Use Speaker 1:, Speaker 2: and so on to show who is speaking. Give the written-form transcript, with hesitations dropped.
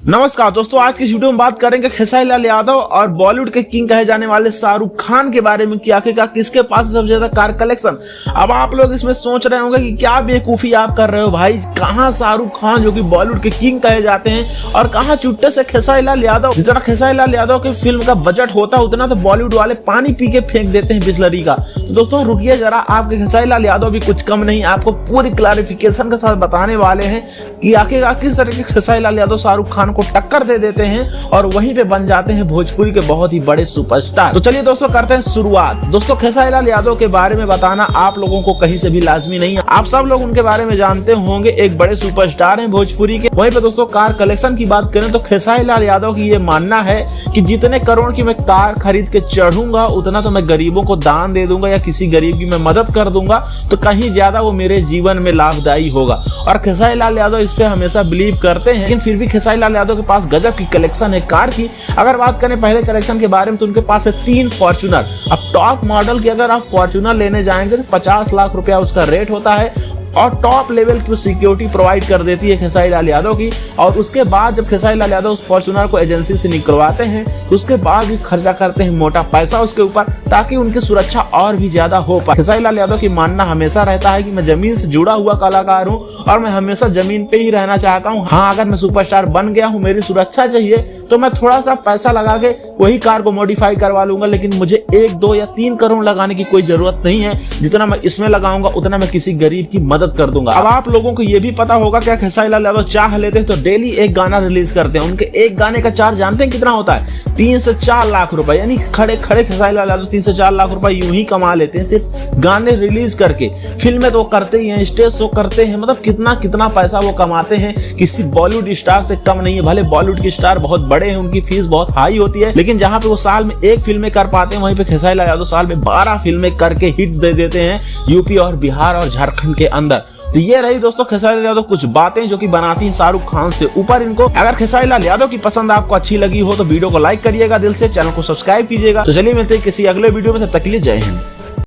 Speaker 1: नमस्कार दोस्तों, आज की इस वीडियो में बात करेंगे खेसारी लाल यादव और बॉलीवुड के किंग कहे जाने वाले शाहरुख खान के बारे में कि आखिरकार किसके पास सबसे ज्यादा कार कलेक्शन। अब आप लोग इसमें सोच रहे होंगे कि क्या बेवकूफी आप कर रहे हो भाई, कहां शाहरुख खान जो कि बॉलीवुड के किंग कहे जाते हैं और कहां चुट्टे से खेसारी लाल यादव। जितना खेसारी लाल यादव की फिल्म का बजट होता है उतना तो बॉलीवुड वाले पानी पी के फेंक देते हैं बिस्लरी का। तो दोस्तों रुकिए जरा, आपके खेसारी लाल यादव भी कुछ कम नहीं, आपको पूरी क्लैरिफिकेशन के साथ बताने वाले हैं कि आखिरकार किस तरीके से खेसारी लाल यादव शाहरुख खान को टक्कर दे देते हैं और वहीं पे बन जाते हैं भोजपुरी के बहुत ही बड़े सुपरस्टार। तो चलिए दोस्तों करते हैं शुरुआत। दोस्तों खेसारी लाल यादव के बारे में बताना आप लोगों को कहीं से भी लाजमी नहीं है, आप सब लोग उनके बारे में जानते होंगे, एक बड़े सुपरस्टार हैं भोजपुरी के। वहीं पे दोस्तों कार कलेक्शन की बात करें तो खेसारी लाल यादव की ये मानना है कि जितने करोड़ की मैं कार खरीद के चढ़ूंगा उतना तो मैं गरीबों को दान दे दूंगा या किसी गरीब की मैं मदद कर दूंगा, तो कहीं ज्यादा वो मेरे जीवन में लाभदायी होगा। और खेसारी लाल यादव इस पे हमेशा बिलीव करते हैं, लेकिन फिर भी खेसारी लाल यादव के पास गजब की कलेक्शन है कार की। अगर बात करें पहले कलेक्शन के बारे में तो उनके पास है 3 फॉर्च्यूनर। अब टॉप मॉडल की अगर आप फॉर्च्यूनर लेने जाएंगे तो 50 लाख रुपया उसका रेट होता है और टॉप लेवल की सिक्योरिटी प्रोवाइड कर देती है खेसारी लाल यादव की। और उसके बाद जब खेसारी लाल यादव उस फॉर्च्यूनर को एजेंसी से निकलवाते हैं उसके बाद भी खर्चा करते हैं मोटा पैसा उसके ऊपर, ताकि उनकी सुरक्षा और भी ज्यादा हो पाए। खेसारी लाल यादव की मानना हमेशा रहता है कि मैं जमीन से जुड़ा हुआ कलाकार हूँ और मैं हमेशा जमीन पे ही रहना चाहता हूँ। हाँ, अगर मैं सुपरस्टार बन गया हूँ, मेरी सुरक्षा चाहिए तो मैं थोड़ा सा पैसा लगा के वही कार को मॉडिफाई करवा लूंगा, लेकिन मुझे 1, 2 या 3 करोड़ लगाने की कोई जरूरत नहीं है। जितना मैं इसमें लगाऊंगा उतना मैं किसी गरीब की मदद कर दूंगा। अब आप लोगों को ये भी पता होगा क्या खेसारी लाल यादव चाह लेते हैं तो डेली एक गाना रिलीज करते हैं। उनके एक गाने का चार्ज जानते हैं कितना होता है? 3 से 4 लाख रुपए। यानी खड़े खड़े खेसारी लाल यादव 3 से 4 लाख रुपए यूं ही कमा लेते हैं सिर्फ गाने रिलीज करके। फिल्में तो करते ही हैं, स्टेज शो करते हैं, मतलब कितना कितना पैसा वो कमाते हैं, किसी बॉलीवुड स्टार से कम नहीं है। भले बॉलीवुड के स्टार बहुत बड़े हैं, उनकी फीस बहुत हाई होती है, लेकिन जहां पे वो साल में 1 फिल्में कर पाते हैं वहीं पे खेसारी लाल यादव साल में 12 फिल्में करके हिट दे देते हैं यूपी और बिहार और झारखंड के अंदर। तो ये रही दोस्तों खेसारी लाल यादव कुछ बातें जो कि बनाती हैं शाहरुख खान से ऊपर इनको। अगर खेसारी लाल यादव की पसंद आपको अच्छी लगी हो तो वीडियो को लाइक करिएगा, दिल से चैनल को सब्सक्राइब कीजिएगा। तो चलिए मिलते हैं किसी अगले वीडियो में, तब तक के लिए जय हिंद।